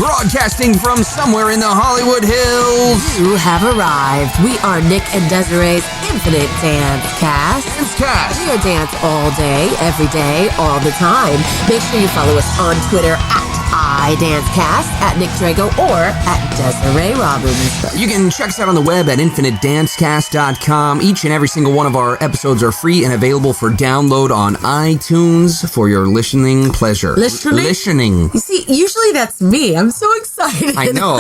broadcasting from somewhere in the Hollywood Hills. You have arrived. We are Nick and Desiree's Infinite Dance Cast. We are dance all day, every day, all the time. Make sure you follow us on Twitter at iDanceCast, at Nick Drago, or at Desiree Robbins. You can check us out on the web at infinitedancecast.com. Each and every single one of our episodes are free and available for download on iTunes for your listening pleasure. Listening. You see, usually that's me. I'm so excited. I know.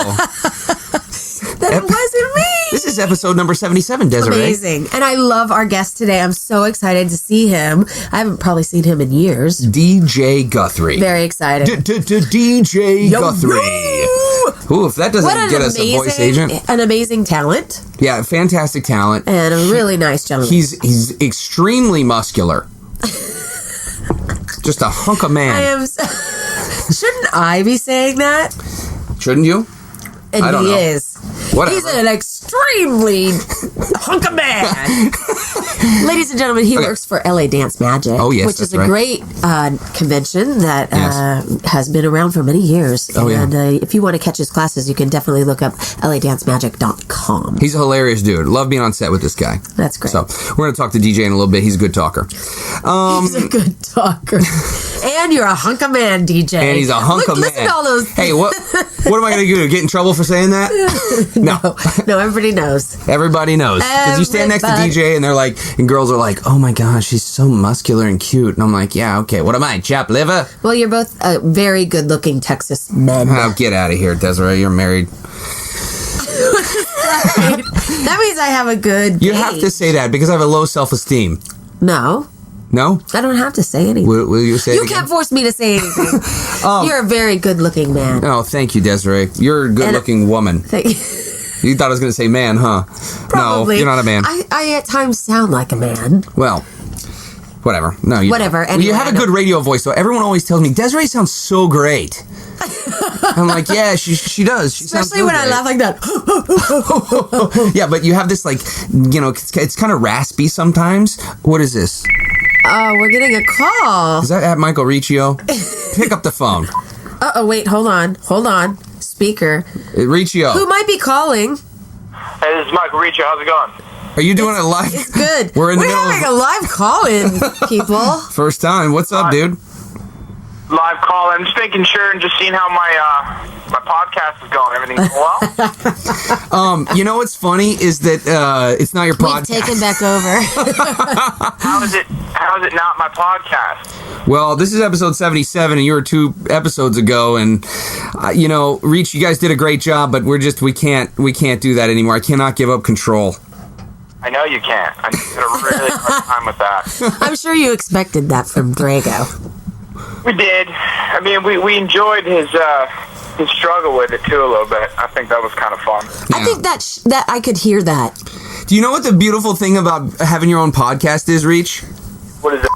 That it wasn't me. This is episode number 77, Desiree. Amazing. And I love our guest today. I'm so excited to see him. I haven't probably seen him in years. DJ Guthrie. Very excited. DJ Guthrie. Ooh, if that doesn't get us a voice agent. An amazing talent. Yeah, fantastic talent. And a really nice gentleman. He's extremely muscular. Just a hunk of man. Shouldn't I be saying that? Shouldn't you? And I don't know. Is. Whatever. He's an extremely hunk of man. Ladies and gentlemen, he works for LA Dance Magic. Oh, yes, which is a great convention that has been around for many years. Oh, and if you want to catch his classes, you can definitely look up LADanceMagic.com. He's a hilarious dude. Love being on set with this guy. That's great. So we're going to talk to DJ in a little bit. He's a good talker. He's a good talker. And you're a hunk of man, DJ. And he's a hunk of man. Listen to all those. Hey, what am I going to do? Get in trouble for saying that? No, everybody knows. Everybody knows. Because you stand next to DJ and they're like, and girls are like, oh my gosh, she's so muscular and cute. And I'm like, yeah, okay. What am I, chap liver? Well, you're both very good looking Texas men. Oh, get out of here, Desiree. You're married. That means I have a good You have to say that because I have a low self-esteem. No? I don't have to say anything. Will you say it again? You can't force me to say anything. You're a very good-looking man. Oh, thank you, Desiree. You're a good-looking woman. Thank you. You thought I was going to say man, huh? Probably. No, you're not a man. I at times sound like a man. Well, whatever. No, you whatever. Anyway, you have a good radio voice, though. Everyone always tells me, Desiree sounds so great. I'm like, yeah, she does. She Especially sounds when great. I laugh like that. Yeah, but you have this, like, it's kind of raspy sometimes. What is this? Oh, we're getting a call. Is that at Michael Riccio? Pick up the phone. Uh-oh, wait, hold on. Speaker. Riccio. Who might be calling? Hey, this is Michael Riccio. How's it going? Are you doing it live? It's good. We're having a live call-in, people. First time. What's up, dude? Live call. I'm just making sure and just seeing how my podcast is going. Everything's going well? You know what's funny is that it's not your podcast. We've taken back over. How is it not my podcast? Well, this is episode 77, and you were 2 episodes ago, and Reach, you guys did a great job, but we can't do that anymore. I cannot give up control. I know you can't. I'm having a really hard time with that. I'm sure you expected that from Drago. We did. I mean, we enjoyed his struggle with it too a little bit. I think that was kind of fun. Yeah. I think that I could hear that. Do you know what the beautiful thing about having your own podcast is, Reach? What is it?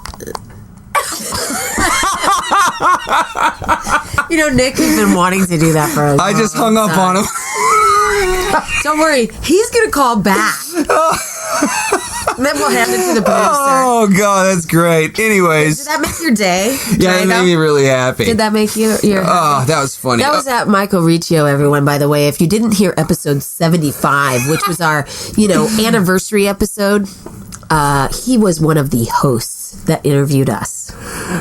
Nick has been wanting to do that for us. I just hung up on him. Don't worry, he's gonna call back. And then we'll hand it to the producer. Oh God, that's great. Anyways, did that make your day? Yeah, it made me really happy. Did that make you? Oh, that was funny. That was at Michael Riccio, everyone. By the way, if you didn't hear episode 75, which was our anniversary episode, he was one of the hosts that interviewed us.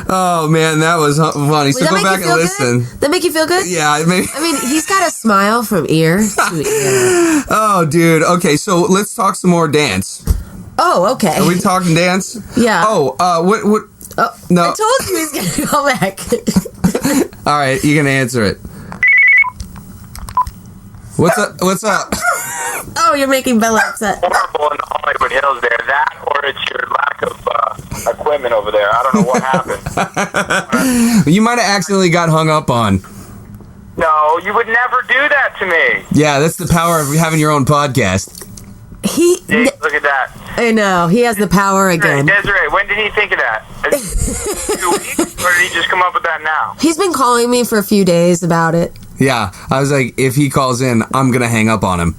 Oh man, that was funny. So go back and listen. Good? That make you feel good? Yeah, it made... I mean, he's got a smile from ear to ear. Oh, dude. Okay, so let's talk some more dance. Oh, okay. Are we talking dance? Yeah. Oh, what? Oh, no. I told you he was gonna call back. All right, you can answer it. What's up? What's up? Oh, you're making Bella upset. Horrible in the Hollywood Hills there. That or it's your lack of equipment over there. I don't know what happened. You might have accidentally got hung up on. No, you would never do that to me. Yeah, that's the power of having your own podcast. Look at that. I know. He has the power again. Desiree, when did he think of that? 2 weeks? Or did he just come up with that now? He's been calling me for a few days about it. Yeah, I was like, if he calls in, I'm going to hang up on him.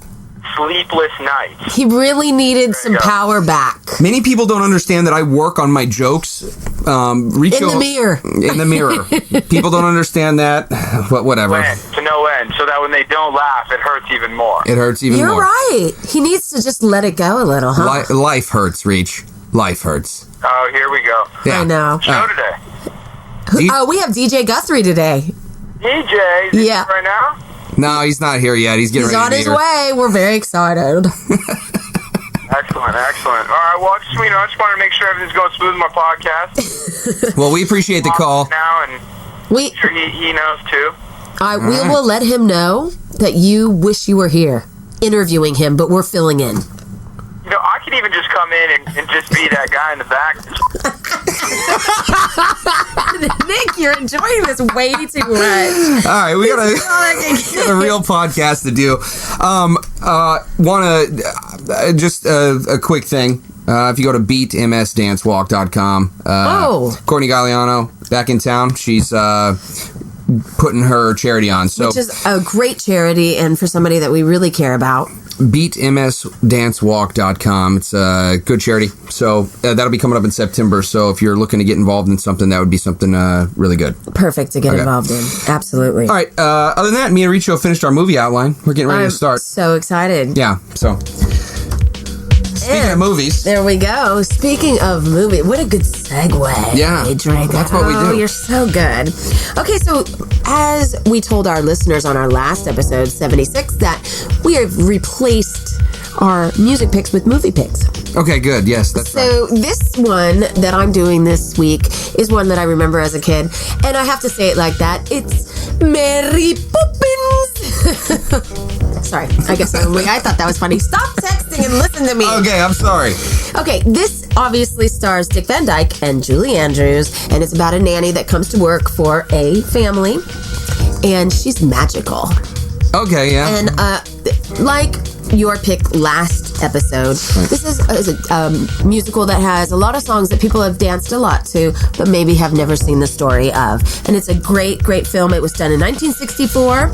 sleepless nights. He really needed some power back. Many people don't understand that I work on my jokes. Richo, in the mirror. In the mirror. People don't understand that. Whatever. To no end. So that when they don't laugh, it hurts even more. It hurts even You're more. right. He needs to just let it go a little, huh? Life hurts, Reach. Life hurts. Oh, here we go. Yeah. I know. Show today. We have DJ Guthrie today. DJ, is he Yeah. right now? No, he's not here yet. He's getting He's ready on to be his here. way. We're very excited. Excellent. All right, well, I just wanted to make sure everything's going smooth in my podcast. Well, we appreciate the call. Now, and We sure he knows too. we will let him know that you wish you were here interviewing him, but we're filling in. You know, I could even just come in and just be that guy in the back. Nick, you're enjoying this way too much. All right, we got a real podcast to do. Want to just a quick thing. If you go to beatmsdancewalk.com, Courtney Galliano back in town. She's putting her charity on. So, which is a great charity, and for somebody that we really care about. beatmsdancewalk.com. It's a good charity. So that'll be coming up in September. So if you're looking to get involved in something, that would be something really good. Perfect to get involved in. Absolutely. All right. Other than that, me and Richo finished our movie outline. We're getting ready to start. So excited. Yeah. So speaking of movies. There we go. Speaking of movie, what a good segue. Yeah. Drake. That's what we do. You're so good. Okay, so as we told our listeners on our last episode, 76, that we have replaced our music picks with movie picks. Okay, good. Yes, that's right. So this one that I'm doing this week is one that I remember as a kid, and I have to say it like that. It's Mary Poppins. Sorry, I guess I thought that was funny. Stop texting and listen to me. Okay, I'm sorry. Okay, this obviously stars Dick Van Dyke and Julie Andrews, and it's about a nanny that comes to work for a family, and she's magical. Okay, yeah. And like your pick last episode, this is a musical that has a lot of songs that people have danced a lot to, but maybe have never seen the story of. And it's a great, great film. It was done in 1964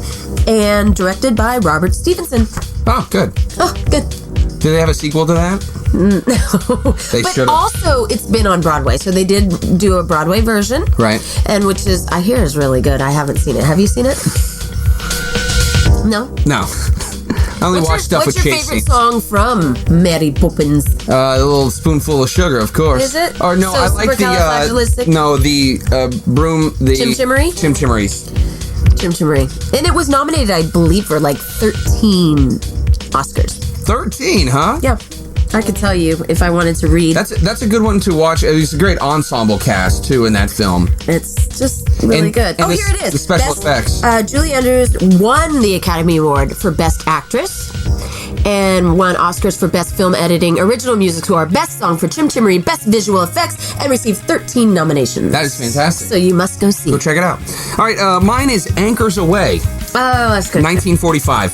and directed by Robert Stevenson. Oh, good. Oh, good. Do they have a sequel to that? No. They but should have. also, it's been on Broadway, so they did do a Broadway version. Right. And which is, I hear, is really good. I haven't seen it. Have you seen it? No? No. I only watch stuff with What's your Casey. favorite song from Mary Poppins? A little spoonful of sugar, of course. Is it? Or no, So I like supercalifragilistic? the broom, the Chimchimmery? Chimchimmeries. Chimchimmery. And it was nominated, I believe, for like 13 Oscars. 13, huh? Yeah. I could tell you if I wanted to read. That's a good one to watch. It's a great ensemble cast too in that film. It's just really good. And Here it is. The special effects. Julie Andrews won the Academy Award for Best Actress and won Oscars for Best Film Editing, Original Music Score, Best Song for Chimchimmery, Best Visual Effects, and received 13 nominations. That is fantastic. So you must go see Go it. check it out. All right, mine is Anchors Away, Oh, that's good. 1945.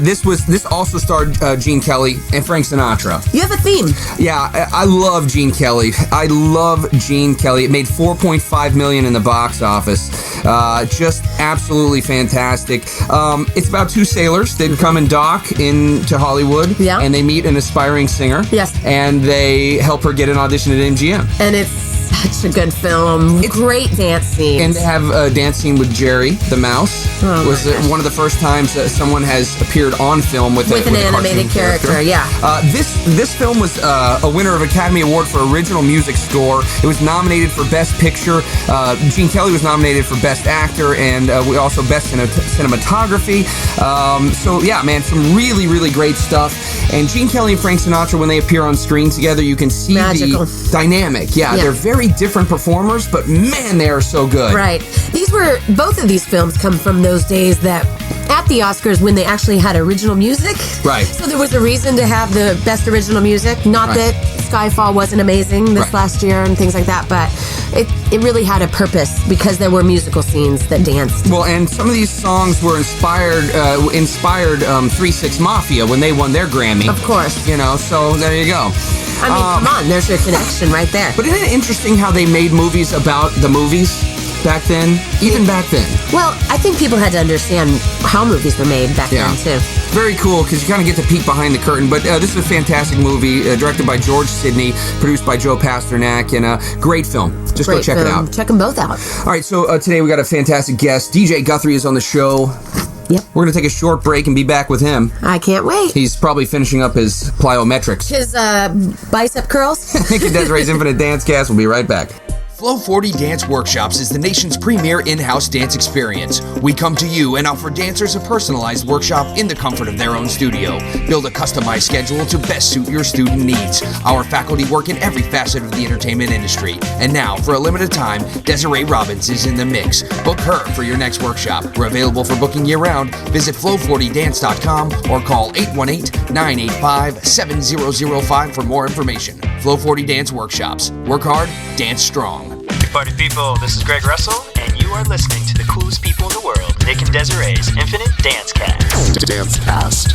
This also starred Gene Kelly and Frank Sinatra. You have a theme. Yeah, I love Gene Kelly. I love Gene Kelly. It made $4.5 million in the box office. Just absolutely fantastic. It's about two sailors. They come and dock into Hollywood. Yeah. And they meet an aspiring singer. Yes. And they help her get an audition at MGM. And it's such a good film. Great dance scenes. And they have a dance scene with Jerry, the mouse. Oh, was one of the first times that someone has appeared on film with an animated cartoon character, yeah. This film was a winner of Academy Award for Original Music Score. It was nominated for Best Picture. Gene Kelly was nominated for Best Actor, and we also Best Cinematography. So yeah, man, some really, really great stuff. And Gene Kelly and Frank Sinatra, when they appear on screen together, you can see Magical. the dynamic. Yeah, they're very different performers, but man, they are so good. Right. Both of these films come from those days that at the Oscars when they actually had original music. Right. So there was a reason to have the best original music. Not that Skyfall wasn't amazing this last year and things like that, but it really had a purpose because there were musical scenes that danced. Well, and some of these songs were inspired 3-6 Mafia when they won their Grammy. Of course. You know, so there you go. I mean, come on, there's your connection right there. But isn't it interesting how they made movies about the movies? back then, even back then. Well, I think people had to understand how movies were made back then, too. Very cool, because you kind of get to peek behind the curtain. But this is a fantastic movie, directed by George Sidney, produced by Joe Pasternak, and a great film. Just go check it out. Check them both out. All right, so today we got a fantastic guest. DJ Guthrie is on the show. Yep. We're going to take a short break and be back with him. I can't wait. He's probably finishing up his plyometrics. His bicep curls. Nick and Desiree's Infinite Dance Cast. We'll be right back. Flow 40 Dance Workshops is the nation's premier in-house dance experience. We come to you and offer dancers a personalized workshop in the comfort of their own studio. Build a customized schedule to best suit your student needs. Our faculty work in every facet of the entertainment industry. And now, for a limited time, Desiree Robbins is in the mix. Book her for your next workshop. We're available for booking year-round. Visit flow40dance.com or call 818-985-7005 for more information. Flow 40 Dance Workshops. Work hard, dance strong. Party people, this is Greg Russell, and you are listening to the coolest people in the world, Nick and Desiree's Infinite Dance Cast. Dance Cast.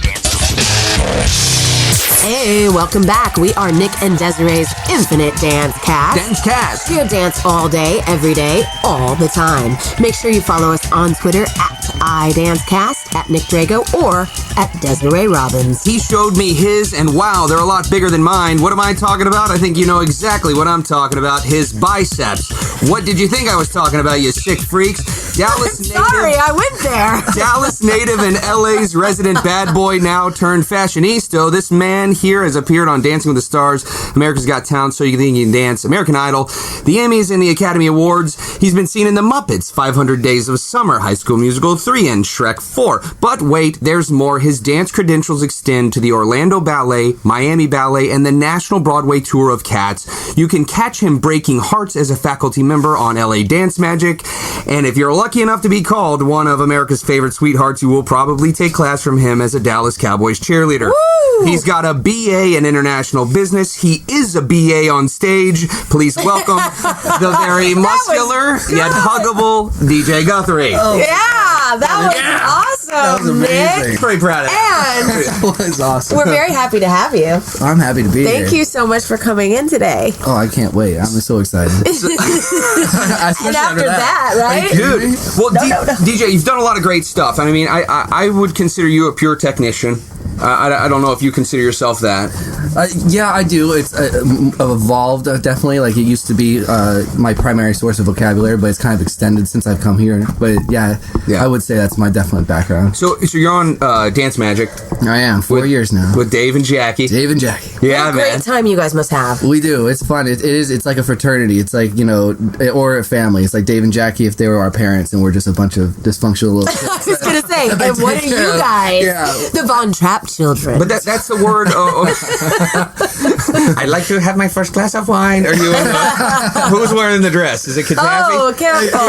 Hey, welcome back. We are Nick and Desiree's Infinite Dance Cast. Dance Cast. Pure dance all day, every day, all the time. Make sure you follow us on Twitter at iDanceCast, at Nick Drago, or at Desiree Robbins. He showed me his, and wow, they're a lot bigger than mine. What am I talking about? I think you know exactly what I'm talking about. His biceps. What did you think I was talking about, you sick freaks? Dallas native. Sorry, I went there. Dallas native and LA's resident bad boy now turned fashionista. This man here has appeared on Dancing with the Stars, America's Got Talent, So You Think You Can Dance, American Idol, the Emmys, and the Academy Awards. He's been seen in The Muppets, 500 Days of Summer, High School Musical 3, and Shrek 4. But wait, there's more. His dance credentials extend to the Orlando Ballet, Miami Ballet, and the National Broadway Tour of Cats. You can catch him breaking hearts as a faculty member on LA Dance Magic. And if you're lucky enough to be called one of America's favorite sweethearts, you will probably take class from him as a Dallas Cowboys cheerleader. Woo! He's got a BA in international business. He is a BA on stage. Please welcome the very muscular yet huggable DJ Guthrie. Oh, yeah, that was awesome. That was amazing. Nick. Pretty proud of it. And That was awesome. we're very happy to have you. I'm happy to be here. Thank you so much for coming in today. Oh, I can't wait. I'm so excited. Especially And after that, right? Dude, well, DJ, you've done a lot of great stuff. I mean, I would consider you a pure technician. I don't know if you consider yourself that. Yeah, I do. It's evolved, definitely. Like, it used to be my primary source of vocabulary, but it's kind of extended since I've come here. But yeah, I would say that's my definite background. So you're on Dance Magic. I am. 4 years now. With Dave and Jackie. Dave and Jackie. Yeah, What a man. great time you guys must have. We do. It's fun. It is. It's like a fraternity. It's like, you know, or a family. It's like Dave and Jackie if they were our parents, and we're just a bunch of dysfunctional little kids. I was going to say, and what are you guys? Yeah. The Von Trapp children. But that's the word. I'd like to have my first glass of wine. Are you? Who's wearing the dress? Is it Katafi? Oh, careful.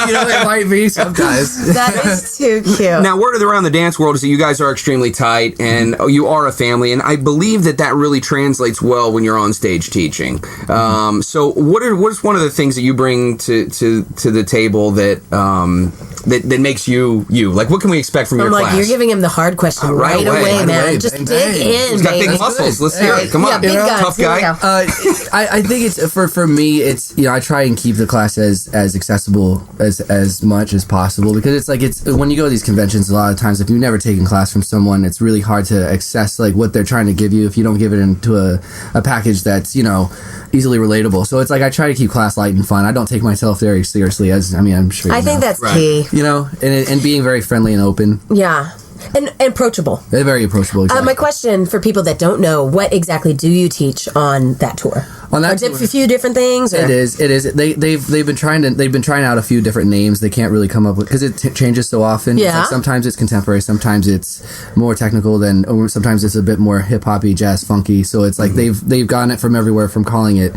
You know, it might be sometimes. That is too cute. Now, word around the dance world is that you guys are extremely tight, and you are a family, and I believe that really translates well when you're on stage teaching. So, what is one of the things that you bring to the table that makes you? Like, what can we expect from your class? You're giving him the hard question right away, man. Just dig in. He's got baby. big muscles. Let's hear it. Come on, big guns. tough guy. I think it's for me. It's, you know, I try and keep the class as accessible as much as possible, because it's when you go to these conventions, a lot of times if you've never taken class from someone, it's really hard to access like what they're trying to give you if you don't give it into a package that's, you know, easily relatable. So it's like I try to keep class light and fun. I don't take myself very seriously, I'm sure you I think know. that's key. You know, and being very friendly and open. Yeah. And approachable. They're very approachable. Exactly. My question for people that don't know, what exactly do you teach on that tour? On that tour, a few different things. Or? It is. They've been trying out a few different names. They can't really come up with, because it changes so often. Yeah. It's like sometimes it's contemporary, sometimes it's more technical, or sometimes it's a bit more hip hoppy, jazz, funky. So it's like they've gotten it from everywhere, from calling it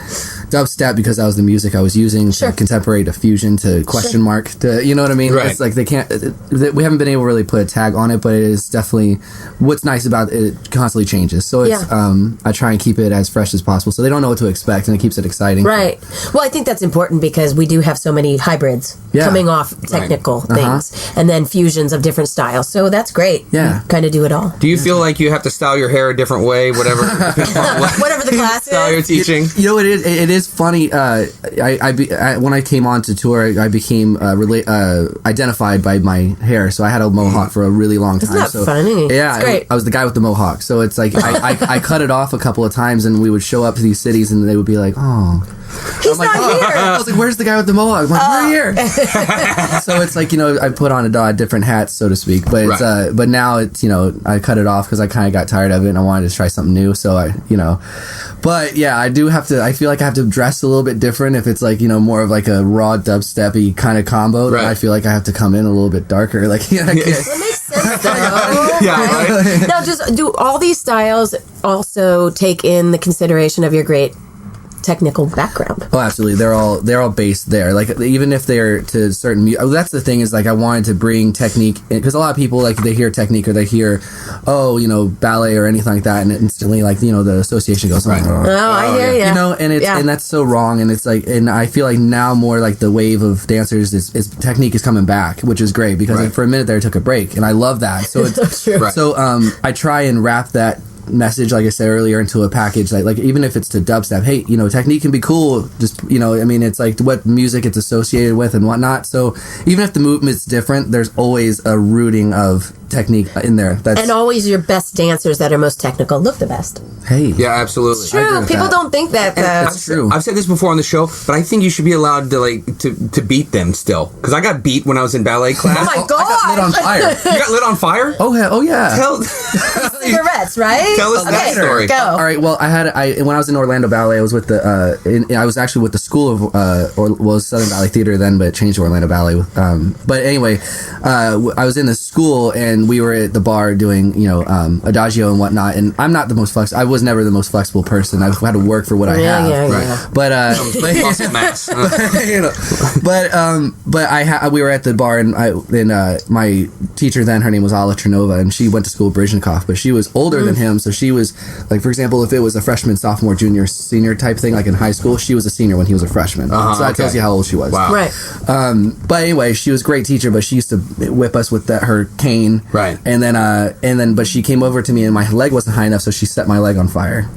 dubstep because that was the music I was using, to contemporary, to fusion, to question mark, to, you know what I mean? Right. It's like they can't. We haven't been able to really put a tag on it, but it is definitely what's nice about it. It constantly changes. So it's I try and keep it as fresh as possible, so they don't know what to expect. expect, and it keeps it exciting. Right. Well, I think that's important because we do have so many hybrids coming off technical things, and then fusions of different styles. So that's great. Yeah. Kind of do it all. Do you feel like you have to style your hair a different way, whatever the class style you're teaching? You know, it is funny. When I came on to tour, I became identified by my hair. So I had a mohawk for a really long time. Isn't that funny? Yeah, it's great. I was the guy with the mohawk. So it's like I cut it off a couple of times, and we would show up to these cities, and they would be like, "Oh, he's not here." I was like, "Where's the guy with the mohawk?" I'm like, "We're here." So it's like, you know, I put on different hats, so to speak. But it's but now it's, you know, I cut it off because I kind of got tired of it and I wanted to try something new. So but yeah, I do have to. I feel like I have to dress a little bit different if it's like, you know, more of like a raw dubstep-y kind of combo. Then I feel like I have to come in a little bit darker. Like, that makes sense. Now, just do all these styles also take in the consideration of your great technical background? Oh, absolutely. They're all based there. Like, even if they're to certain that's the thing, is like I wanted to bring technique, because a lot of people, like, they hear technique or they hear, oh, you know, ballet or anything like that, and instantly, like, you know, the association goes, I hear you. You know, and it's and that's so wrong. And it's like, and I feel like now more like the wave of dancers is technique is coming back, which is great, because for a minute there it took a break, and I love that. So it's so I try and wrap that message, like I said earlier, into a package, like even if it's to dubstep, hey, you know, technique can be cool, just, you know, I mean, it's like what music it's associated with and whatnot. So even if the movement's different, there's always a rooting of technique in there. And always your best dancers that are most technical look the best. Hey, yeah, absolutely. It's true. People don't think that. That's true. I've said this before on the show, but I think you should be allowed to beat them still, because I got beat when I was in ballet class. Oh my god! I got lit on fire. You got lit on fire? Oh yeah. Cigarettes, right? Tell us that story. Go. All right. Well, when I was in Orlando Ballet, I was with I was actually with the school of Southern Valley Theater then, but it changed to Orlando Ballet. But anyway, I was in the school, and we were at the bar doing, you know, adagio and whatnot. And I'm not the most flexible. I was never the most flexible person. I've had to work for what I have. Yeah. But muscle mass. you know, but we were at the bar, and my teacher then, her name was Ala Trinova, and she went to school at Brezhnev, but she was older than him, so she was, like, for example, if it was a freshman, sophomore, junior, senior type thing, like in high school, she was a senior when he was a freshman. So that tells you how old she was. Wow. Right. But anyway, she was a great teacher, but she used to whip us with her cane. Right. And then, but she came over to me, and my leg wasn't high enough, so she set my leg on fire.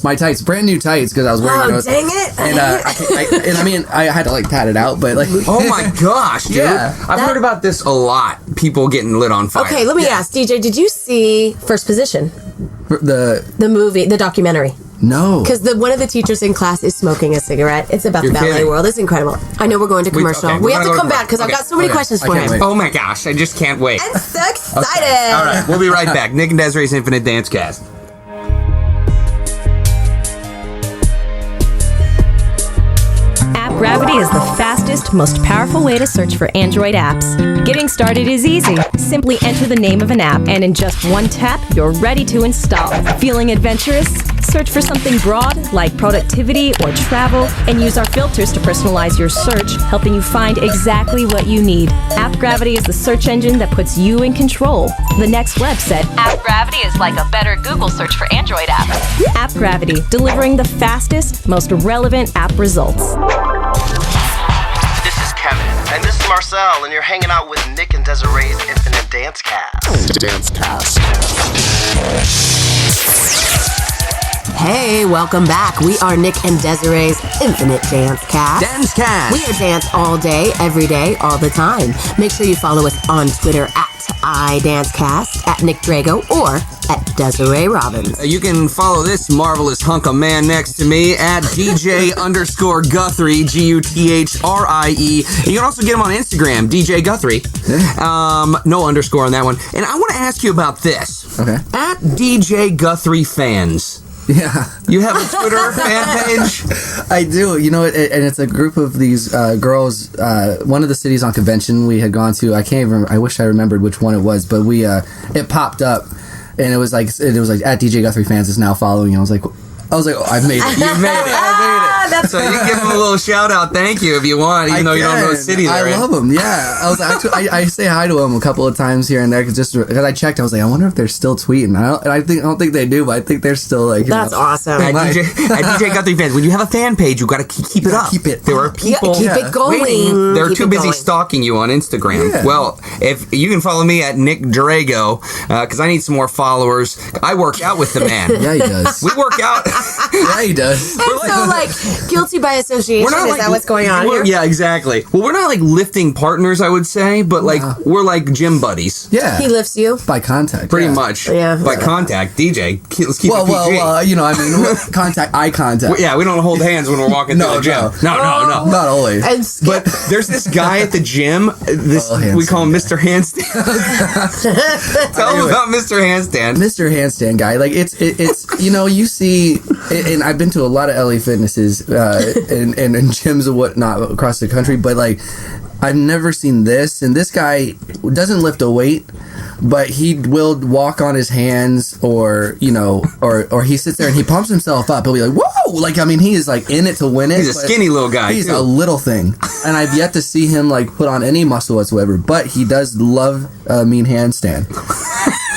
my tights, brand new tights, because I was wearing those. Dang it! And I mean, I had to, like, pat it out, but, like, oh my gosh, dude! Yeah. I've heard about this a lot. People getting lit on fire. Okay, let me ask, DJ, did you see First Position? The movie, the documentary? No. Because one of the teachers in class is smoking a cigarette. It's about the ballet kidding. world. It's incredible. I know we're going to commercial. We have to come back because I've got so many questions for him. wait. Oh my gosh, I just can't wait. I'm so excited. All right, we'll be right back. Nick and Desiree's Infinite Dance Cast. Gravity is the fastest, most powerful way to search for Android apps. Getting started is easy. Simply enter the name of an app, and in just one tap, you're ready to install. Feeling adventurous? Search for something broad, like productivity or travel, and use our filters to personalize your search, helping you find exactly what you need. App Gravity is the search engine that puts you in control. The Next Web said, App Gravity is like a better Google search for Android apps. App Gravity, delivering the fastest, most relevant app results. This is Kevin. And this is Marcel, and you're hanging out with Nick and Desiree's Infinite Dance Cast. Dance Cast. Hey, welcome back. We are Nick and Desiree's Infinite Dance Cast. Dance Cast. We are dance all day, every day, all the time. Make sure you follow us on Twitter at iDanceCast, at Nick Drago, or at Desiree Robbins. You can follow this marvelous hunk of man next to me at DJ_Guthrie, Guthrie. You can also get him on Instagram, DJ Guthrie. No underscore on that one. And I want to ask you about this. Okay. At DJ Guthrie Fans. Yeah. You have a Twitter fan page? I do. You know, and it's a group of these girls. One of the cities on convention we had gone to, I can't even, I wish I remembered which one it was, but it popped up, and it was like at DJ Guthrie Fans is now following. And I was like, oh, I've made it. You made it. I made it. That's So you can give him a little shout out, thank you, if you want, even though you don't know what city they're in. I love them. Yeah, I was actually I say hi to them a couple of times here and there because I checked. I was like, I wonder if they're still tweeting. I don't think they do, but I think they're still like. That's awesome. At DJ Guthrie fans, when you have a fan page, you got to keep it up. Keep it. There are people keep it going. waiting. They're Keep too it busy going. stalking you on Instagram. Yeah. Well, if you can follow me at Nick Drago, because I need some more followers. I work out with the man. Yeah, he does. We work out. Yeah, he does. And so, like, guilty by association, is that what's going on here? Yeah, exactly. Well, we're not like lifting partners, I would say, but like we're like gym buddies. Yeah, He lifts you. by contact. Pretty yeah. much. Yeah. By contact. DJ, let's keep it PG. Well, you know, I mean, eye contact. Yeah, we don't hold hands when we're walking through the gym. No. Not always. And But there's this guy at the gym. We call him Mr. Handstand. Tell him about Mr. Handstand. Mr. Handstand guy, like it's you know, you see, and I've been to a lot of LA fitnesses and gyms and whatnot across the country, but like I've never seen this. And this guy doesn't lift a weight, but he will walk on his hands, or you know, or he sits there and he pumps himself up. He'll be like, whoa, like I mean, he is like in it to win it. He's a skinny little guy. He's too. a little thing, and I've yet to see him like put on any muscle whatsoever. But he does love a mean handstand.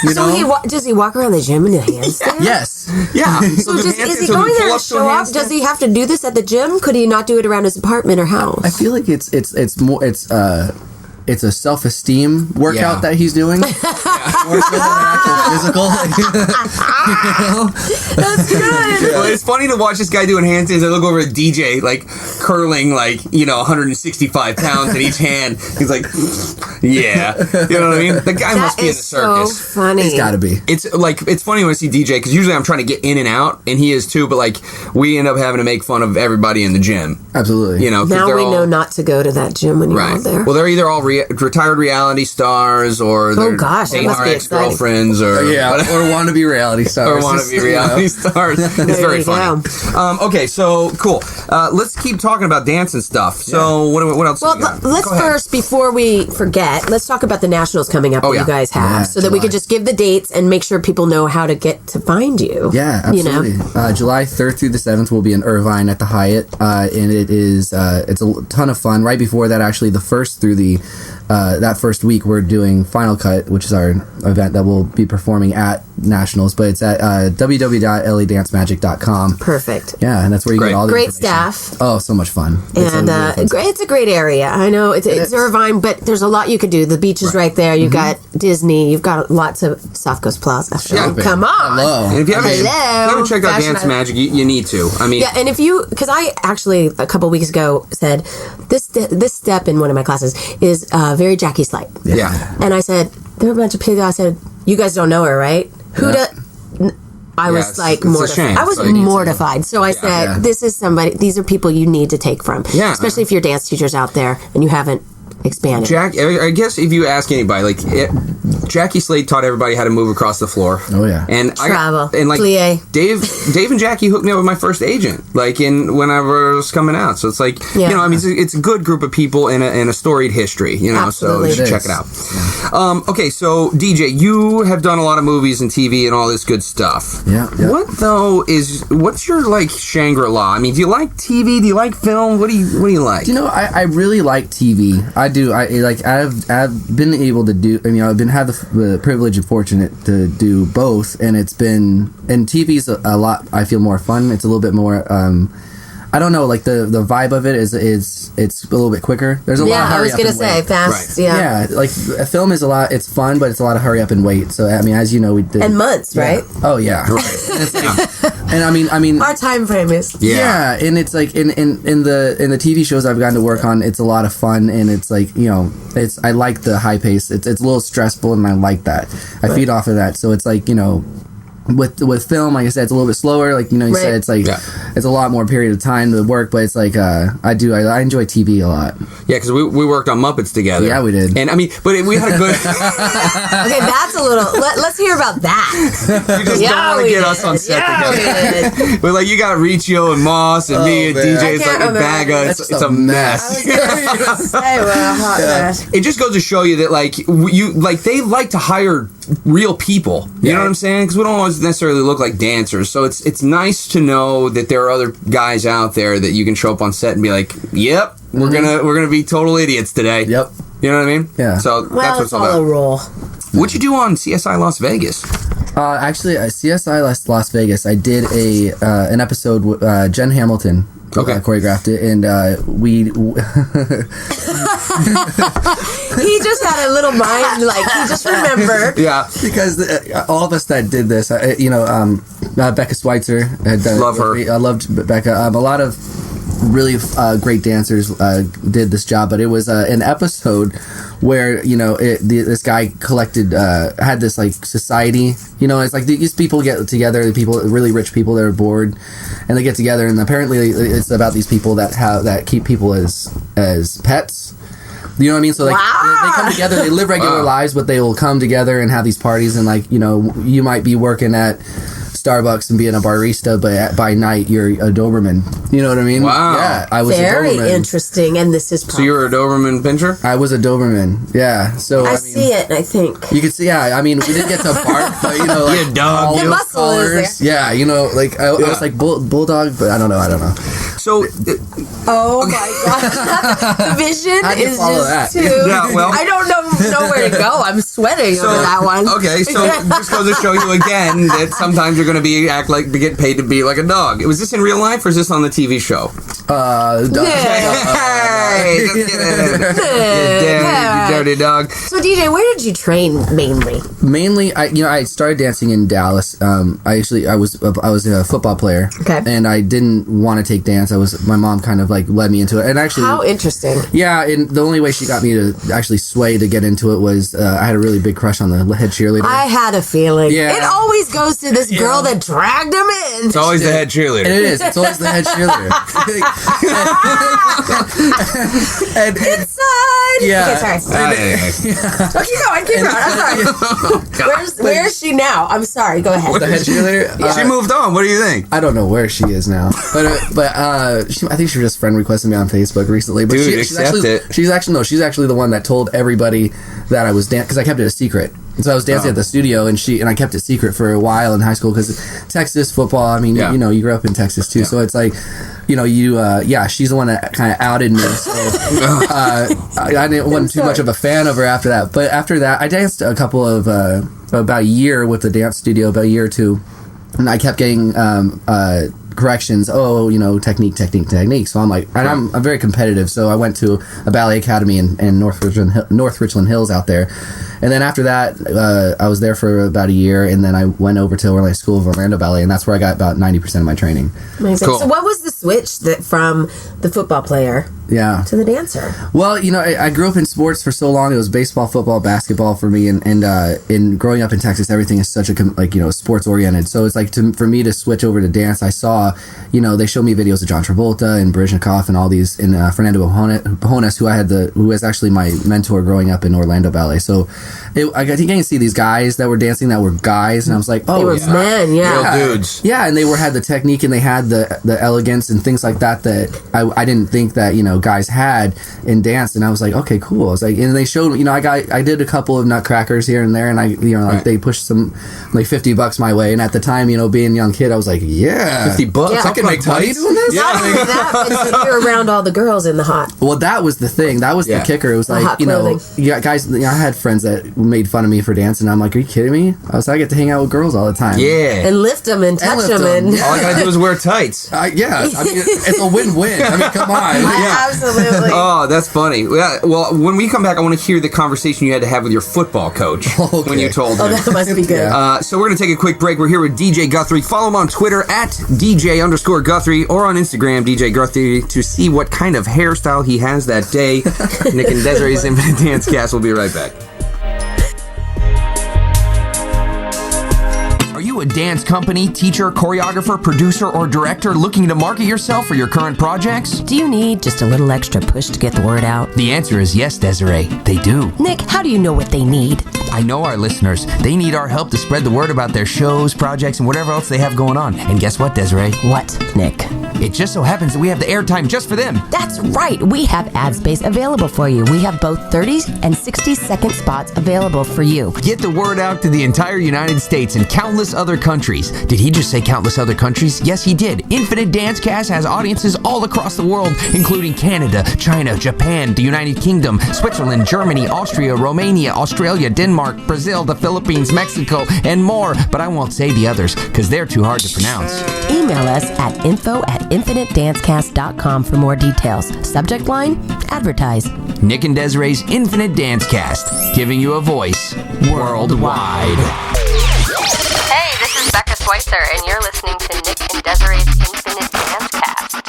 You so know? does he walk around the gym in a handstand? Yes. Yeah. So is he going there to show up? Does he have to do this at the gym? Could he not do it around his apartment or house? I feel like it's a self-esteem workout that he's doing. More so than an actual physical. That's good. Well, it's funny to watch this guy doing handstands. I look over at DJ, like, curling, like, 165 pounds in each hand. He's like, yeah. You know what I mean? The guy must be in the circus. So funny. He's got to be. It's funny when I see DJ, because usually I'm trying to get in and out, and he is too, but, like, we end up having to make fun of everybody in the gym. Absolutely. 'cause Now they're we all, know not to go to that gym when you're out there. Well, they're either all retired reality stars, or they're gosh, that must be exciting. ex-girlfriends, or wannabe reality stars. or wannabe reality stars. It's very funny. Okay, so cool. Let's keep talking about dance and stuff. So what else? Well, do we got? let's Go ahead. first, before we forget, let's talk about the nationals coming up that yeah. you guys have, Yeah, so that we July. could just give the dates and make sure people know how to get to find you. Yeah, absolutely. You know? July 3rd through the 7th will be in Irvine at the Hyatt, and it's a ton of fun. Right before that, actually, the first through the that first week, we're doing Final Cut, which is our event that we'll be performing at Nationals, but it's at www.ladancemagic.com. Perfect. Yeah, and that's where you Great. get all the Great information. staff. Oh, so much fun. And it's a great area. I know it's Irvine, but there's a lot you could do. The beach is right there. You've got Disney. You've got lots of South Coast Plaza. Shopping. Come on. Hello. And if you haven't checked out Fashion Dance Magic, you need to. I mean, Yeah, and because I actually a couple weeks ago said this step in one of my classes is very Jackie Slight. yeah. And I said, there were a bunch of people. I said, you guys don't know her, right? Who Yeah. I was it's like a mortified. shame. I was So you need to- mortified. So I said, yeah. this is somebody. These are people you need to take from. Yeah. Especially if you're dance teachers out there and you haven't expanded. I guess if you ask anybody, like Jackie Slade taught everybody how to move across the floor. Oh, yeah. And Travel. and like Plie. Dave and Jackie hooked me up with my first agent, like whenever I was coming out. So it's like Yeah. I mean, it's a good group of people and a storied history, Absolutely. So you should It check is. it out. Okay, so DJ, you have done a lot of movies and TV and all this good stuff. Yeah. What's your like Shangri-La? I mean, do you like TV? Do you like film? What do you like? You know, I really like TV. I do. I've been able to do. I mean, I've had the privilege and fortunate to do both, and TV's a lot. I feel more fun. It's a little bit more. I don't know, like the vibe of it is it's a little bit quicker. There's a lot of hurry I was up gonna and say wait. fast. Right. Yeah. Yeah, like a film is a lot. It's fun, but it's a lot of hurry up and wait. So I mean, as you know, we did And months, right? Oh yeah, and I mean, Our time frame is. yeah, and it's like in the TV shows I've gotten to work on, it's a lot of fun, and it's like I like the high pace. It's a little stressful, and I like that. I feed off of that, so it's like with film, like I said, it's a little bit slower. Like you Right. said, it's like it's a lot more period of time to work, but it's like I enjoy TV a lot. Yeah, because we worked on Muppets together. Yeah, we did. And I mean, but we had a good. Okay, that's a little. Let's hear about that. You just don't want to we get did. us on set Yeah, we together. did. But like you got Riccio and Moss and me and man. DJ's I like can't a bag of That's it's just a mess. Say what a hot mess. It just goes to show you that like they like to hire real people. You know what I'm saying? Because we don't always necessarily look like dancers. So it's nice to know that there are other guys out there that you can show up on set and be like, "Yep, we're gonna be total idiots today." Yep. You know what I mean? Yeah. So that's what it's all a about. role. What'd you do on CSI Las Vegas? Actually, CSI Las Vegas, I did an episode with Jen Hamilton. Okay. Choreographed it, and we... He just had a little mind, like, he just remembered. Yeah. Because all of us that did this, Becca Schweitzer. Had done Love her. I loved Becca. A lot of really great dancers did this job, but it was an episode where this guy collected had this like society. It's like these people get together, really rich people that are bored, and they get together, and apparently it's about these people that keep people as pets. You know what I mean? So like they come together, they live regular lives, but they will come together and have these parties, and like you might be working at Starbucks and being a barista, but by night you're a Doberman. You know what I mean? Wow. Yeah, I was very a Doberman. interesting, and this is So you were a Doberman pincher? I was a Doberman. Yeah. So I see it, I think. you could see. Yeah, I mean, we didn't get to bark, but like Yeah, dog. all The those muscle is colors. Yeah, like I was like bulldog, but I don't know. So Oh my god. The vision How do you is follow just that? too... Yeah, well- I don't know where to go. I'm sweating over that one. Okay, so just goes to show you again that sometimes you're going to be get paid to be like a dog. Was this in real life or is this on the TV show? Dog. Hey, just kidding. You dirty dog. So DJ, where did you train mainly? Mainly, I started dancing in Dallas. I was a football player, Okay. and I didn't want to take dance. My mom kind of like led me into it, and actually, How interesting. yeah. And the only way she got me to actually sway to get into it was I had a really big crush on the head cheerleader. I had a feeling. Yeah. It always goes to this girl that dragged him in. It's always the head cheerleader. And it is. It's always the head cheerleader. and Inside. Yeah. Okay, sorry. Oh, keep going. I'm sorry. Where's she now? I'm sorry. Go ahead. the head cheerleader. She moved on. What do you think? I don't know where she is now, but I think she just friend requested me on Facebook recently. But Dude, she's actually she's actually the one that told everybody that I was dancing, because I kept it a secret. And so I was dancing at the studio, and I kept it secret for a while in high school, because Texas football. I mean, you grew up in Texas too, so it's like, she's the one that kind of outed me. So I wasn't too much of a fan of her after that. But after that, I danced a couple of about a year with the dance studio, about a year or two, and I kept getting corrections. Technique. So I'm like, and I'm very competitive. So I went to a ballet academy in North Richland Hills out there. And then after that, I was there for about a year, and then I went over to Orlando School of Orlando Ballet, and that's where I got about 90% of my training. Amazing. Cool. So what was the switch from the football player to the dancer? Well, I grew up in sports for so long. It was baseball, football, basketball for me, and in growing up in Texas, everything is such a sports oriented. So it's like for me to switch over to dance, I saw, they showed me videos of John Travolta and Baryshnikov and all these, and Fernando Bajones, who was actually my mentor growing up in Orlando Ballet. So I think I can see these guys that were dancing that were guys, and I was like, oh, They were men, yeah. Real dudes. yeah, and they had the technique, and they had the elegance and things like that I didn't think that guys had in dance, and I was like, okay, cool. I was like, and they showed I did a couple of nutcrackers here and there, and they pushed some like $50 my way, and at the time, being a young kid, I was like, yeah, $50. Yeah. I can make money doing this. Not only that, but so you're around all the girls in the hot. Well, that was the thing. That was the kicker. It was like, hot clothing. Guys. I had friends that made fun of me for dancing. I'm like, are you kidding me? I get to hang out with girls all the time. Yeah. And lift them and touch them. And All I gotta do is wear tights. Yeah. I mean, it's a win-win. I mean, come on. Absolutely. Oh, that's funny. Yeah, well, when we come back, I want to hear the conversation you had to have with your football coach when you told him. Oh, that must be good. So we're going to take a quick break. We're here with DJ Guthrie. Follow him on Twitter at DJ_Guthrie or on Instagram, DJ Guthrie, to see what kind of hairstyle he has that day. Nick and Desiree's Infinite Dance Cast. We'll be right back. Are you a dance company, teacher, choreographer, producer, or director looking to market yourself for your current projects? Do you need just a little extra push to get the word out? The answer is yes, Desiree. They do. Nick, how do you know what they need? I know our listeners. They need our help to spread the word about their shows, projects, and whatever else they have going on. And guess what, Desiree? What, Nick? It just so happens that we have the airtime just for them. That's right. We have ad space available for you. We have both 30 and 60-second spots available for you. Get the word out to the entire United States and countless other countries. Did he just say countless other countries? Yes, he did. Infinite Dancecast has audiences all across the world, including Canada, China, Japan, the United Kingdom, Switzerland, Germany, Austria, Romania, Australia, Denmark, Brazil, the Philippines, Mexico, and more. But I won't say the others because they're too hard to pronounce. Email us at info@infinitedancecast.com for more details. Subject line, advertise. Nick and Desiree's Infinite Dancecast, giving you a voice worldwide. Hey, this is Becca Schweitzer, and you're listening to Nick and Desiree's Infinite Dancecast.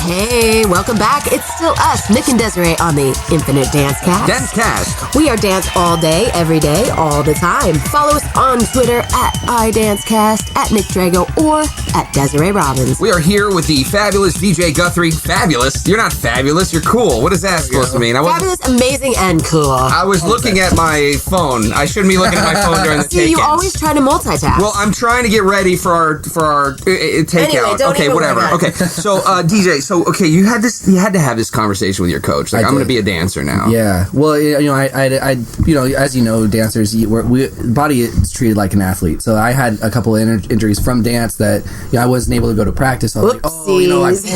Hey, welcome back. It's still us, Nick and Desiree, on the Infinite Dancecast. Dancecast. We are dance all day, every day, all the time. Follow us on Twitter at iDancecast, at Nick Drago, or at Desiree Robbins. We are here with the fabulous DJ Guthrie. Fabulous? You're not fabulous. You're cool. What is that supposed to mean? Fabulous, amazing, and cool. I was looking at my phone. I shouldn't be looking at my phone during the See, you always try to multitask. Well, I'm trying to get ready for our takeout. Anyway, don't okay, even whatever. worry about it. Okay, so DJ, you had to have this conversation with your coach. Like, I'm going to be a dancer now. Yeah. Well, I as you know, dancers, body is treated like an athlete. So I had a couple of injuries from dance that I wasn't able to go to practice. I was like, I pulled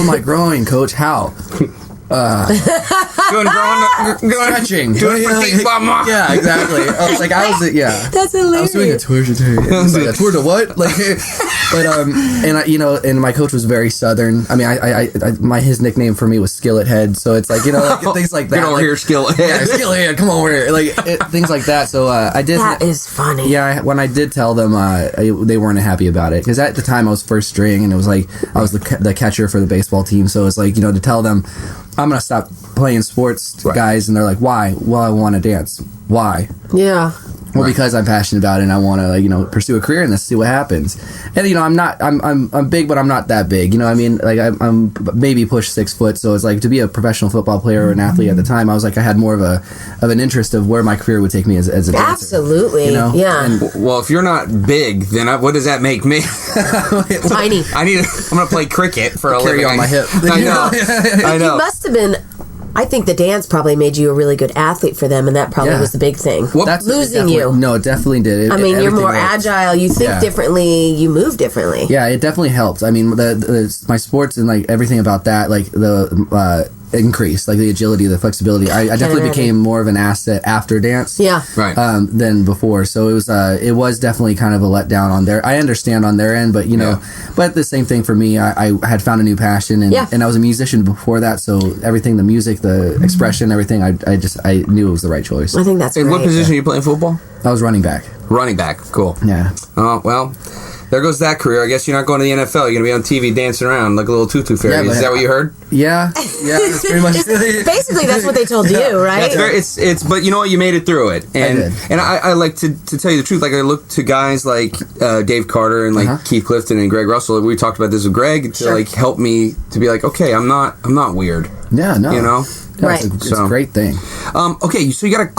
my groin, coach. How? Doing stretching. Yeah, exactly. That's hilarious. I was doing a tour a tour to what? Like, but and my coach was very Southern. I mean, his nickname for me was Skillet Head. So it's like things like that. Get over here, Skillet Head. Yeah, Skillet Head. Come on, here. Things like that. So I did. That is funny. Yeah, when I did tell them, they weren't happy about it because at the time I was first string and it was like I was the catcher for the baseball team. So it's like to tell them I'm gonna stop playing sports, guys, and they're like, why? Well, I want to dance. Why? Yeah. Well, because I'm passionate about it and I want to pursue a career in this, see what happens. And I'm big, but I'm not that big. You know what I mean? Like I'm maybe push 6 foot. So it's like to be a professional football player or an athlete at the time, I was like I had more of an interest of where my career would take me as a dancer. Absolutely. Yeah. And, well, if you're not big, then what does that make me? Tiny. I'm gonna play cricket for a living. Carry on my hip. I know. You must have been. I think the dance probably made you a really good athlete for them, and that probably was the big thing. Losing you. No, it definitely did. You're more agile. You think differently. You move differently. Yeah, it definitely helped. I mean, my sports and everything about that, the increase, the agility, the flexibility. I definitely became more of an asset after dance. Yeah, right. Than before. So it was definitely kind of a letdown on their. I understand on their end, but but the same thing for me. I had found a new passion, and I was a musician before that. So everything, the music, the expression, everything. I knew it was the right choice. I think that's. In what position are you playing football? I was running back. Running back. Cool. Yeah. Oh well. There goes that career. I guess you're not going to the NFL. You're going to be on TV dancing around like a little tutu fairy. Yeah, is that what you heard? Yeah. That's pretty much. Basically, that's what they told you, right? It's but you know what? You made it through it. And I did. And I like to tell you the truth. Like I look to guys like Dave Carter and Keith Clifton and Greg Russell. We talked about this with Greg to help me to be like, okay, I'm not weird. Yeah. No. You know. No, right. It's a great thing. Okay, so you got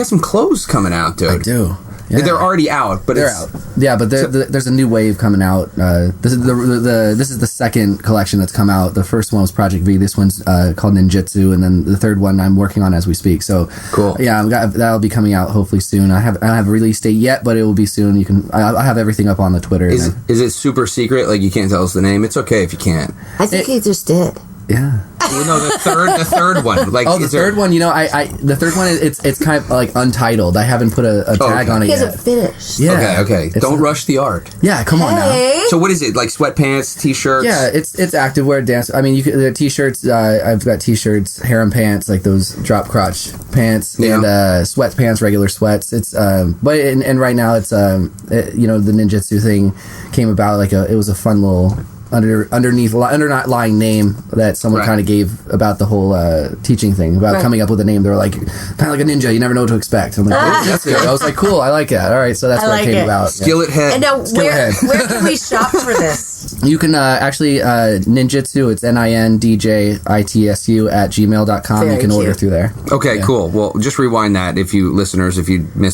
some clothes coming out, dude. I do. Yeah. They're already out, but they're out. Yeah, but there's a new wave coming out. This is the second collection that's come out. The first one was Project V. This one's called Ninjutsu, and then the third one I'm working on as we speak. So cool. Yeah, that'll be coming out hopefully soon. I don't have a release date yet, but it will be soon. I'll have everything up on the Twitter. Is it super secret? Like you can't tell us the name? It's okay if you can't. I think he just did. Yeah. Well, no, the third one. Like, the third one. The third one. It's kind of like untitled. I haven't put a tag on it yet. He hasn't finished. Yeah. Okay. Don't rush the art. Yeah. Come on now. So what is it? Like sweatpants, t-shirts? Yeah. It's activewear dance. I mean, the t-shirts. I've got t-shirts, harem pants, like those drop crotch pants, and sweatpants, regular sweats. It's but and right now it's the ninjutsu thing came about it was a fun little. Underlying name that someone kind of gave about the whole teaching thing about coming up with a name. They were like kind of like a ninja. You never know what to expect. I'm like, that's good. I was like, cool. I like that. All right, so that's where it came about. Skillet Head. And now, where can we shop for this? You can actually ninjitsu. It's NINDJITSU@gmail.com. You can order through there. Okay, cool. Well, just rewind that if you missed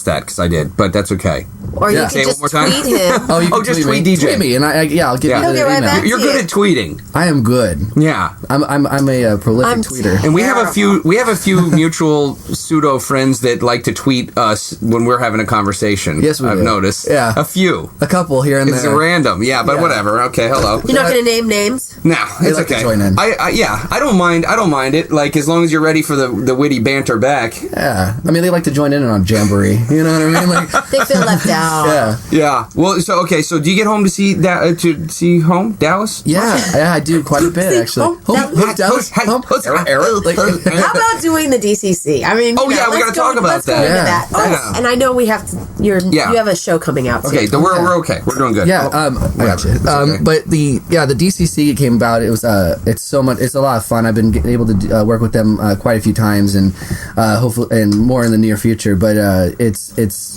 that, because I did, but that's okay. Or you Say can it one more just time. tweet him. Oh, you can just tweet DJ. Tweet me, and I'll give you the He'll get right email. back. You're good at tweeting. I am good. Yeah. I'm a prolific tweeter. And we have a few mutual pseudo friends that like to tweet us when we're having a conversation. Yes, I've do. noticed. Yeah. A few. A couple here and It's there. random. Yeah, but whatever. Okay, hello. You're not going to name names? No, it's like to okay. join in. I don't mind it. Like, as long as you're ready for the witty banter back. Yeah. I mean, they like to join in on Jamboree. You know what I mean? Like, They feel left out. yeah. Yeah. Well, so do you get home to see Dallas? Yeah, I do quite a bit actually. Dallas. How about doing the DCC? I mean, we gotta talk about that. Yeah. Oh, and I know we have to. You have a show coming out. Okay, soon. we're okay. We're doing good. Yeah, I got you. Okay. But the DCC came about. It was it's a lot of fun. I've been able to work with them quite a few times, and hopefully and more in the near future. But it's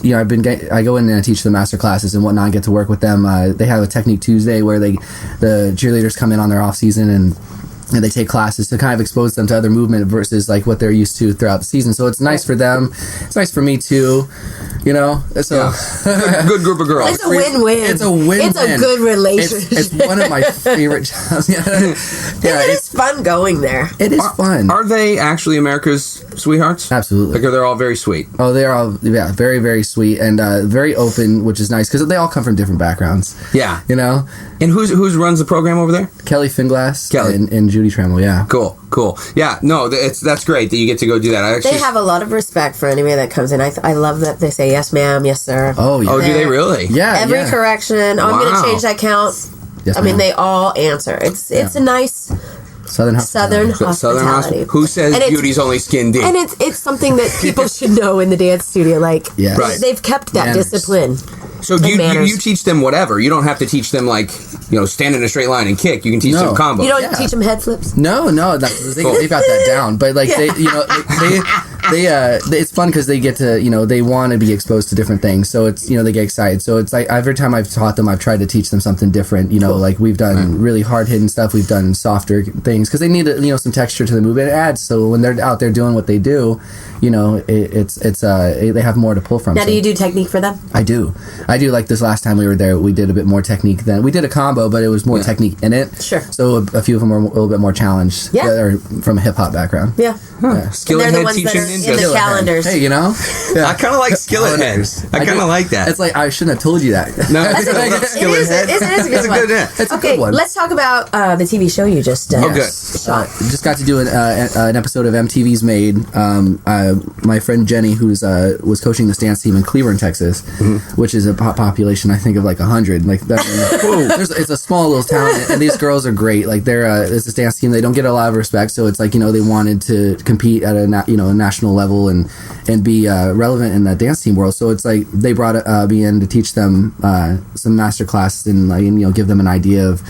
I go in and I teach the master classes and whatnot. I get to work with them. They have a Technique Tuesday where the cheerleaders come in on their off season and they take classes to kind of expose them to other movement versus like what they're used to throughout the season. So it's nice for them. It's nice for me too. So good group of girls. It's a win-win. It's a win-win. It's a good relationship. It's one of my favorite jobs. It is fun going there. It is fun. Are they actually America's sweethearts? Absolutely. Like, they're all very sweet. Oh, they're all very, very sweet and very open, which is nice because they all come from different backgrounds. Yeah. And who's runs the program over there? Kelly Finglass and Judy Trammell. Yeah. Cool. Yeah. No, that's great that you get to go do that. They have a lot of respect for anybody that comes in. I love that they say yes, ma'am, yes, sir. Oh, yeah. Oh, do they really? Yeah. Every correction. I'm going to change that count. Yes, I mean, they all answer. It's a nice Southern hospitality. Who says beauty's only skin deep? And it's something that people should know in the dance studio. Like, they've kept that discipline. So you teach them whatever. You don't have to teach them like stand in a straight line and kick. You can teach them combos. You don't teach them head flips. No, they've got that down. But like it's fun because they get to they want to be exposed to different things. So it's they get excited. So it's like every time I've taught them, I've tried to teach them something different. Like we've done really hard hitting stuff. We've done softer things because they need some texture to the movement. It adds so when they're out there doing what they do, they have more to pull from. Now, do you do technique for them? I do. Like this last time we were there, we did a bit more technique than we did a combo, but it was more technique in it. Sure. So a few of them were a little bit more challenged. Yeah. That are from a hip hop background. Yeah. Skillet They're the head ones teaching that are ninjas. in the calendars. Hey, I kind of like skillet heads. I kind of like that. It's like I shouldn't have told you that. No, It is a good one. It's a good one. Let's talk about the TV show you just good. shot. Just got to do an episode of MTV's Made. My friend Jenny, who's was coaching this dance team in Cleveland, Texas, which is a population I think of like 100. Like that, it's a small little town, and these girls are great. Like it's this dance team. They don't get a lot of respect, so it's like they wanted to compete at a national level and be relevant in that dance team world. So it's like they brought me in to teach them some master classes and give them an idea of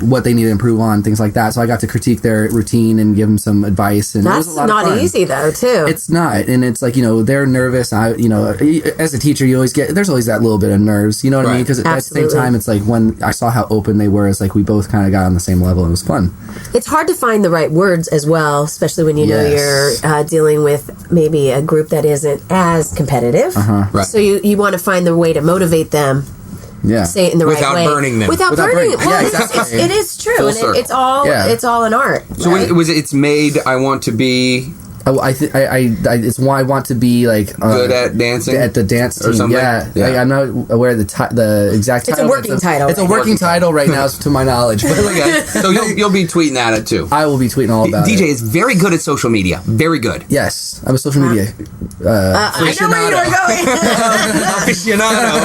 what they need to improve on, things like that. So I got to critique their routine and give them some advice. And that's it was a lot not of fun. easy though, too. It's not, and it's like they're nervous. As a teacher, there's always that little bit of nerves. You know what I mean? Because at the same time, it's like when I saw how open they were, it's like we both kind of got on the same level, and it was fun. It's hard to find the right words as well, especially when you know you're dealing with maybe a group that isn't as competitive. Right. So you want to find the way to motivate them. Yeah. Say it in the right way. Without burning them. Well, yeah, exactly. it is true. And it's all an art. So it's made. I want to be. It's why I want to be like good at dancing at the dance team. Or something. Yeah. I'm not aware of the exact title. It's a working title. It's a working title right now, to my knowledge. But so you'll be tweeting at it too. I will be tweeting all about DJ it. is very good at social media. Very good. Yes, I'm a social media. I know where you were going. Aficionado.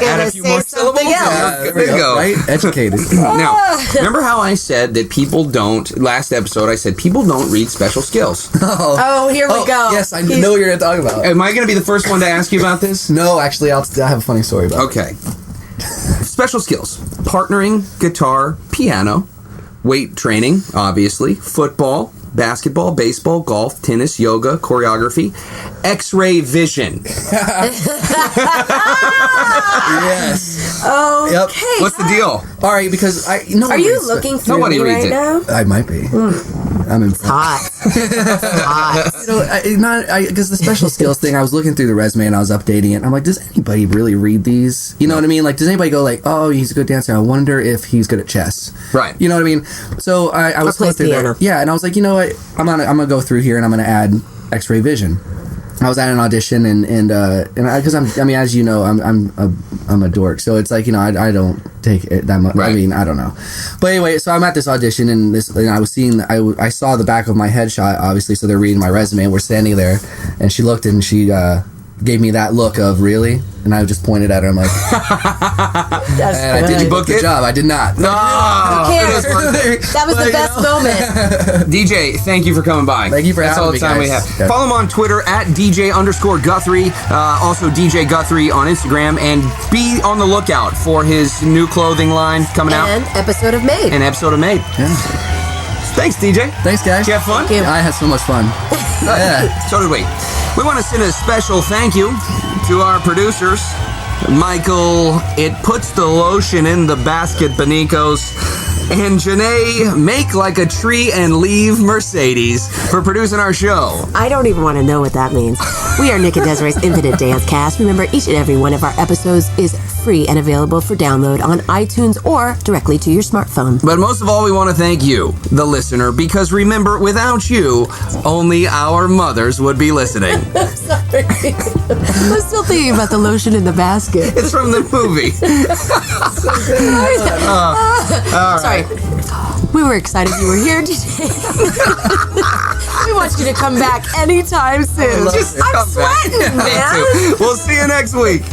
Add a few more syllables. There you go. Right, educated. Now, remember how I said that people don't? Last episode, I said people don't read special skills. Oh, here we go. Yes, I know what you're going to talk about. Am I going to be the first one to ask you about this? No, actually, I have a funny story about it. Okay. Special skills. Partnering, guitar, piano, weight training, obviously, football, basketball, baseball, golf, tennis, yoga, choreography, X-ray vision. Yes. Okay. Yep. What's the deal? All right, because Are you looking through Nobody me reads right it. now? I might be. I'm impressed. Hot. Hot. Because the special skills thing, I was looking through the resume and I was updating it. I'm like, does anybody really read these? You know what I mean? Like, does anybody go like, oh, he's a good dancer. I wonder if he's good at chess. Right. You know what I mean? So I was going through there. Yeah, and I was like, you know what? I'm gonna go through here and I'm gonna add X-ray vision. I was at an audition and because as you know, I'm a dork, so it's like, you know, I don't take it that much. Right. I mean, I don't know, but anyway, so I'm at this audition and I was seeing, I saw the back of my headshot, obviously, so they're reading my resume and we're standing there, and she looked and she gave me that look of really, and I just pointed at her. I'm like, did you book the job? I did not. No, that was the best moment. DJ, thank you for coming by. Thank you for having me, That's all the time we have. Okay. Follow him on Twitter at DJ_Guthrie, also DJ Guthrie on Instagram, and be on the lookout for his new clothing line coming out. And episode of Made. Yeah. Thanks, DJ. Thanks, guys. Did you have fun? Thank you. I had so much fun. Yeah. So did we. We want to send a special thank you to our producers, Michael, It Puts the Lotion in the Basket Benicos, and Janae, Make Like a Tree and Leave Mercedes, for producing our show. I don't even want to know what that means. We are Nick and Desiree's Infinite Dance Cast. Remember, each and every one of our episodes is free and available for download on iTunes or directly to your smartphone. But most of all, we want to thank you, the listener, because remember, without you, only our mothers would be listening. I'm sorry. I'm still thinking about the lotion in the basket. It's from the movie. All right. Sorry. We were excited you were here today. We want you to come back anytime soon. Just I'm come back. sweating, man. We'll see you next week.